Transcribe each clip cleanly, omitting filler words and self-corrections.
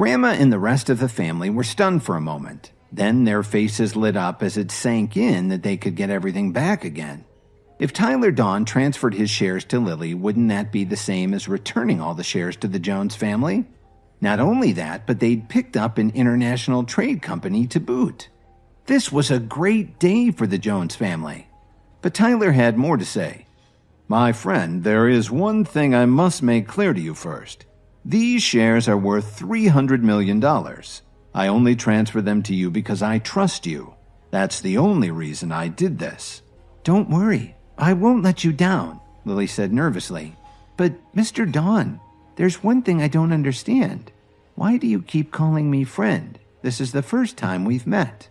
Grandma and the rest of the family were stunned for a moment. Then their faces lit up as it sank in that they could get everything back again. If Tyler Dawn transferred his shares to Lily, wouldn't that be the same as returning all the shares to the Jones family? Not only that, but they'd picked up an international trade company to boot. This was a great day for the Jones family. But Tyler had more to say. "My friend, there is one thing I must make clear to you first. These shares are worth $300 million. I only transfer them to you because I trust you. That's the only reason I did this." "Don't worry, I won't let you down," Lily said nervously. "But, Mr. Dawn, there's one thing I don't understand. Why do you keep calling me friend? This is the first time we've met."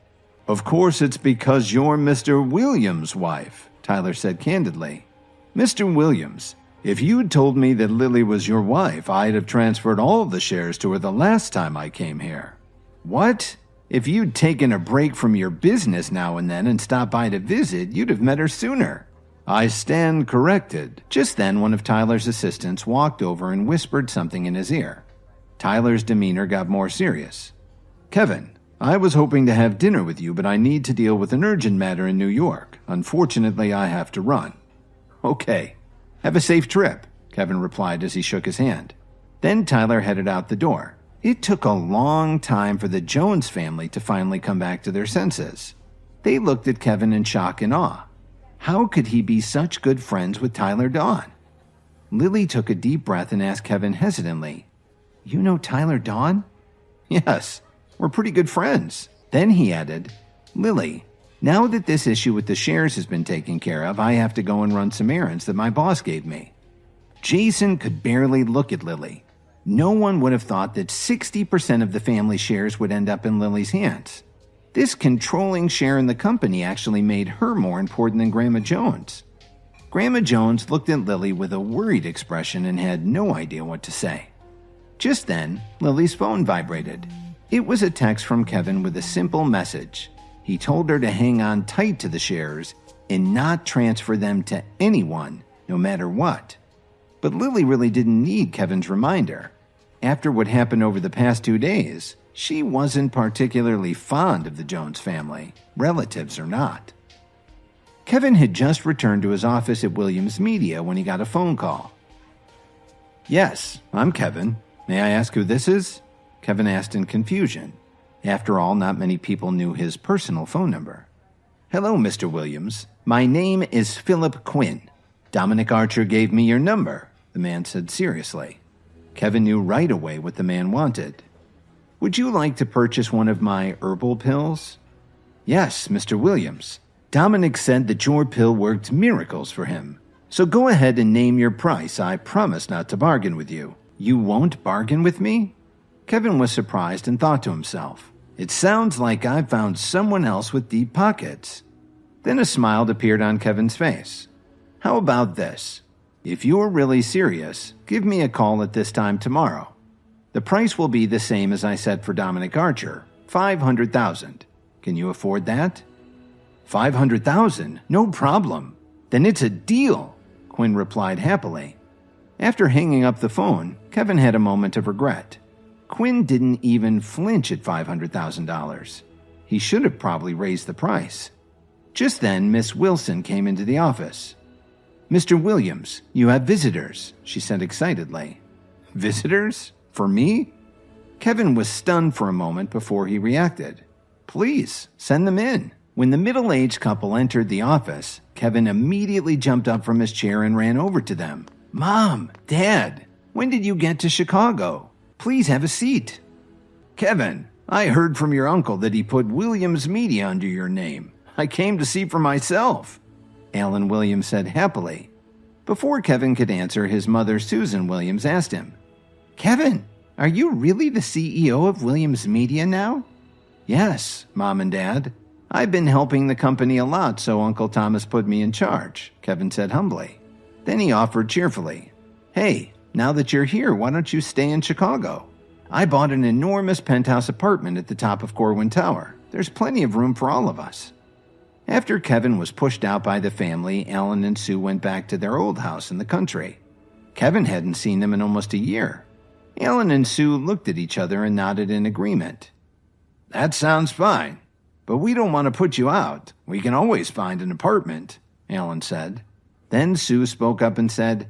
"Of course it's because you're Mr. Williams' wife," Tyler said candidly. "Mr. Williams, if you'd told me that Lily was your wife, I'd have transferred all the shares to her the last time I came here." "What? If you'd taken a break from your business now and then and stopped by to visit, you'd have met her sooner." "I stand corrected." Just then, one of Tyler's assistants walked over and whispered something in his ear. Tyler's demeanor got more serious. "Kevin, I was hoping to have dinner with you, but I need to deal with an urgent matter in New York. Unfortunately, I have to run." "Okay. Have a safe trip," Kevin replied as he shook his hand. Then Tyler headed out the door. It took a long time for the Jones family to finally come back to their senses. They looked at Kevin in shock and awe. How could he be such good friends with Tyler Dawn? Lily took a deep breath and asked Kevin hesitantly, "You know Tyler Dawn?" "Yes, we're pretty good friends." Then he added, "Lily, now that this issue with the shares has been taken care of, I have to go and run some errands that my boss gave me." Jason could barely look at Lily. No one would have thought that 60% of the family shares would end up in Lily's hands. This controlling share in the company actually made her more important than Grandma Jones. Grandma Jones looked at Lily with a worried expression and had no idea what to say. Just then, Lily's phone vibrated. It was a text from Kevin with a simple message. He told her to hang on tight to the shares and not transfer them to anyone, no matter what. But Lily really didn't need Kevin's reminder. After what happened over the past 2 days, she wasn't particularly fond of the Jones family, relatives or not. Kevin had just returned to his office at Williams Media when he got a phone call. "Yes, I'm Kevin. May I ask who this is?" Kevin asked in confusion. After all, not many people knew his personal phone number. "Hello, Mr. Williams. My name is Philip Quinn. Dominic Archer gave me your number," the man said seriously. Kevin knew right away what the man wanted. "Would you like to purchase one of my herbal pills?" "Yes, Mr. Williams. Dominic said that your pill worked miracles for him. So go ahead and name your price. I promise not to bargain with you." "You won't bargain with me?" Kevin was surprised and thought to himself, "It sounds like I've found someone else with deep pockets." Then a smile appeared on Kevin's face. "How about this? If you're really serious, give me a call at this time tomorrow. The price will be the same as I said for Dominic Archer, $500,000. Can you afford that?" $500,000? No problem. Then it's a deal, Quinn replied happily. After hanging up the phone, Kevin had a moment of regret. Quinn didn't even flinch at $500,000. He should have probably raised the price. Just then, Miss Wilson came into the office. "Mr. Williams, you have visitors," she said excitedly. "Visitors? For me?" Kevin was stunned for a moment before he reacted. "Please, send them in." When the middle-aged couple entered the office, Kevin immediately jumped up from his chair and ran over to them. "Mom, Dad, when did you get to Chicago? Please have a seat." "Kevin, I heard from your uncle that he put Williams Media under your name. I came to see for myself," Alan Williams said happily. Before Kevin could answer, his mother, Susan Williams, asked him, "Kevin, are you really the CEO of Williams Media now?" "Yes, Mom and Dad. I've been helping the company a lot, so Uncle Thomas put me in charge," Kevin said humbly. Then he offered cheerfully, "Hey, now that you're here, why don't you stay in Chicago? I bought an enormous penthouse apartment at the top of Corwin Tower. There's plenty of room for all of us." After Kevin was pushed out by the family, Alan and Sue went back to their old house in the country. Kevin hadn't seen them in almost a year. Alan and Sue looked at each other and nodded in agreement. "That sounds fine, but we don't want to put you out. We can always find an apartment," Alan said. Then Sue spoke up and said,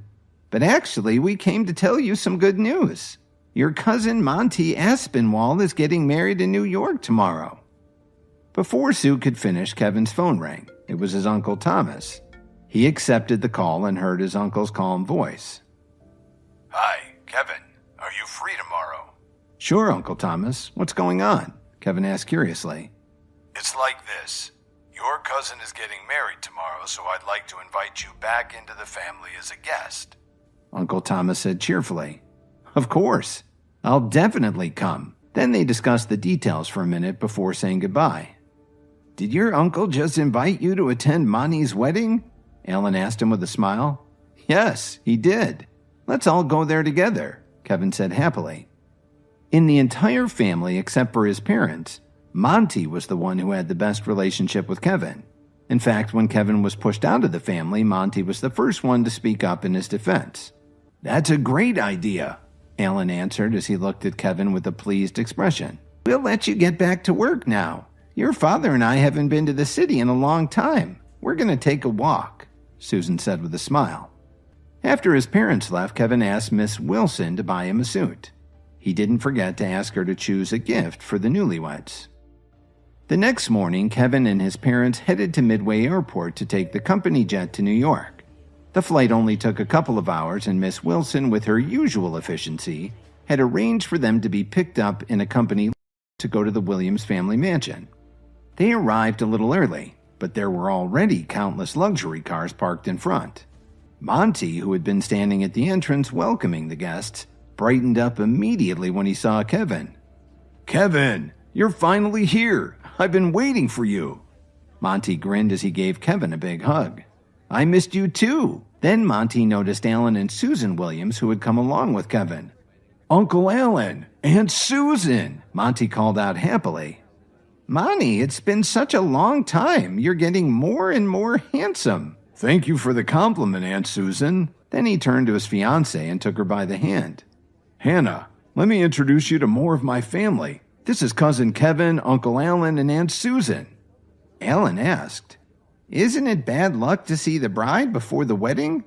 "But actually, we came to tell you some good news. Your cousin Monty Aspinwall is getting married in New York tomorrow." Before Sue could finish, Kevin's phone rang. It was his Uncle Thomas. He accepted the call and heard his uncle's calm voice. "Hi, Kevin. Are you free tomorrow?" "Sure, Uncle Thomas. What's going on?" Kevin asked curiously. "It's like this. Your cousin is getting married tomorrow, so I'd like to invite you back into the family as a guest." Uncle Thomas said cheerfully. "Of course. I'll definitely come." Then they discussed the details for a minute before saying goodbye. "Did your uncle just invite you to attend Monty's wedding?" Alan asked him with a smile. "Yes, he did. Let's all go there together," Kevin said happily. In the entire family except for his parents, Monty was the one who had the best relationship with Kevin. In fact, when Kevin was pushed out of the family, Monty was the first one to speak up in his defense. "That's a great idea," Alan answered as he looked at Kevin with a pleased expression. "We'll let you get back to work now. Your father and I haven't been to the city in a long time. We're going to take a walk," Susan said with a smile. After his parents left, Kevin asked Miss Wilson to buy him a suit. He didn't forget to ask her to choose a gift for the newlyweds. The next morning, Kevin and his parents headed to Midway Airport to take the company jet to New York. The flight only took a couple of hours, and Miss Wilson, with her usual efficiency, had arranged for them to be picked up in a company to go to the Williams family mansion. They arrived a little early, but there were already countless luxury cars parked in front. Monty, who had been standing at the entrance welcoming the guests, brightened up immediately when he saw Kevin. "Kevin, you're finally here. I've been waiting for you." Monty grinned as he gave Kevin a big hug. "I missed you too." Then Monty noticed Alan and Susan Williams, who had come along with Kevin. "Uncle Alan, Aunt Susan," Monty called out happily. "Monty, it's been such a long time. You're getting more and more handsome." "Thank you for the compliment, Aunt Susan." Then he turned to his fiancée and took her by the hand. "Hannah, let me introduce you to more of my family. This is Cousin Kevin, Uncle Alan, and Aunt Susan." Alan asked, "Isn't it bad luck to see the bride before the wedding?"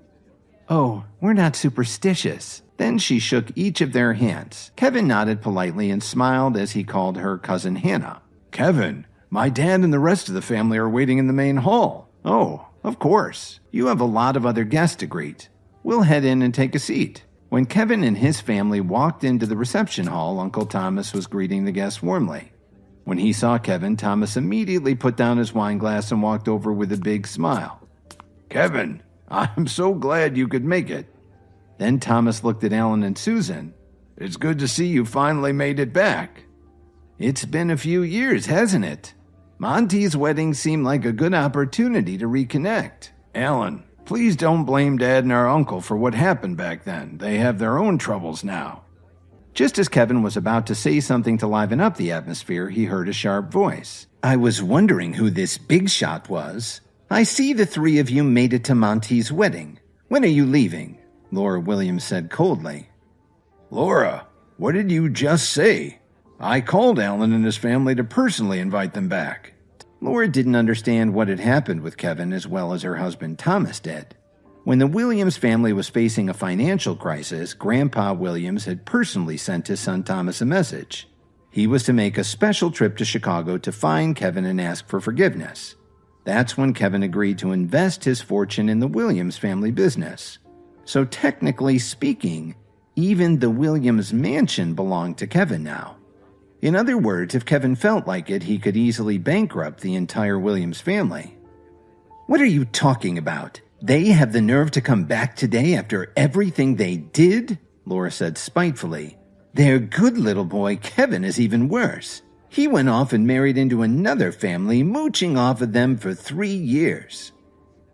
"Oh, we're not superstitious." Then she shook each of their hands. Kevin nodded politely and smiled as he called her Cousin Hannah. "Kevin, my dad and the rest of the family are waiting in the main hall." "Oh, of course. You have a lot of other guests to greet. We'll head in and take a seat." When Kevin and his family walked into the reception hall, Uncle Thomas was greeting the guests warmly. When he saw Kevin, Thomas immediately put down his wine glass and walked over with a big smile. "Kevin, I'm so glad you could make it." Then Thomas looked at Alan and Susan. "It's good to see you finally made it back." "It's been a few years, hasn't it? Monty's wedding seemed like a good opportunity to reconnect." "Alan, please don't blame Dad and our uncle for what happened back then. They have their own troubles now." Just as Kevin was about to say something to liven up the atmosphere, he heard a sharp voice. "I was wondering who this big shot was. I see the three of you made it to Monty's wedding. When are you leaving?" Laura Williams said coldly. "Laura, what did you just say? I called Alan and his family to personally invite them back." Laura didn't understand what had happened with Kevin as well as her husband Thomas did. When the Williams family was facing a financial crisis, Grandpa Williams had personally sent his son Thomas a message. He was to make a special trip to Chicago to find Kevin and ask for forgiveness. That's when Kevin agreed to invest his fortune in the Williams family business. So technically speaking, even the Williams mansion belonged to Kevin now. In other words, if Kevin felt like it, he could easily bankrupt the entire Williams family. "What are you talking about? They have the nerve to come back today after everything they did?" Laura said spitefully. "Their good little boy Kevin is even worse. He went off and married into another family, mooching off of them for 3 years."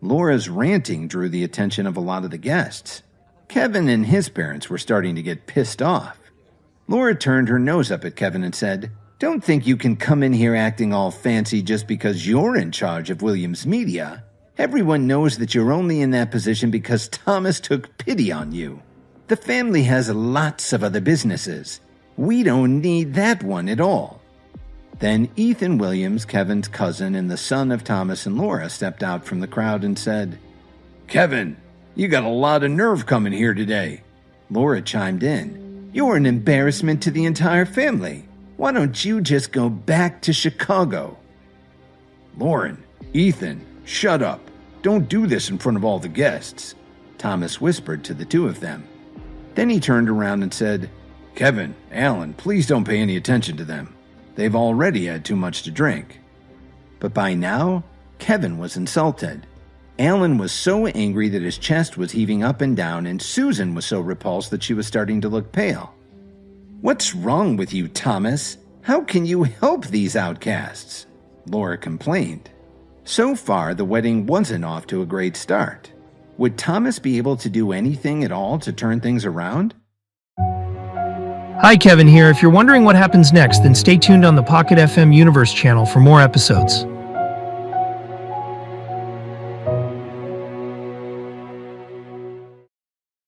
Laura's ranting drew the attention of a lot of the guests. Kevin and his parents were starting to get pissed off. Laura turned her nose up at Kevin and said, "Don't think you can come in here acting all fancy just because you're in charge of Williams Media. Everyone knows that you're only in that position because Thomas took pity on you. The family has lots of other businesses. We don't need that one at all." Then Ethan Williams, Kevin's cousin and the son of Thomas and Laura, stepped out from the crowd and said, "Kevin, you got a lot of nerve coming here today." Laura chimed in, "You're an embarrassment to the entire family. Why don't you just go back to Chicago?" "Lauren, Ethan, shut up. Don't do this in front of all the guests," Thomas whispered to the two of them. Then he turned around and said, "Kevin, Alan, please don't pay any attention to them. They've already had too much to drink." But by now, Kevin was insulted. Alan was so angry that his chest was heaving up and down, and Susan was so repulsed that she was starting to look pale. "What's wrong with you, Thomas? How can you help these outcasts?" Laura complained. So far, the wedding wasn't off to a great start. Would Thomas be able to do anything at all to turn things around? Hi, Kevin here. If you're wondering what happens next, then stay tuned on the Pocket FM Universe channel for more episodes.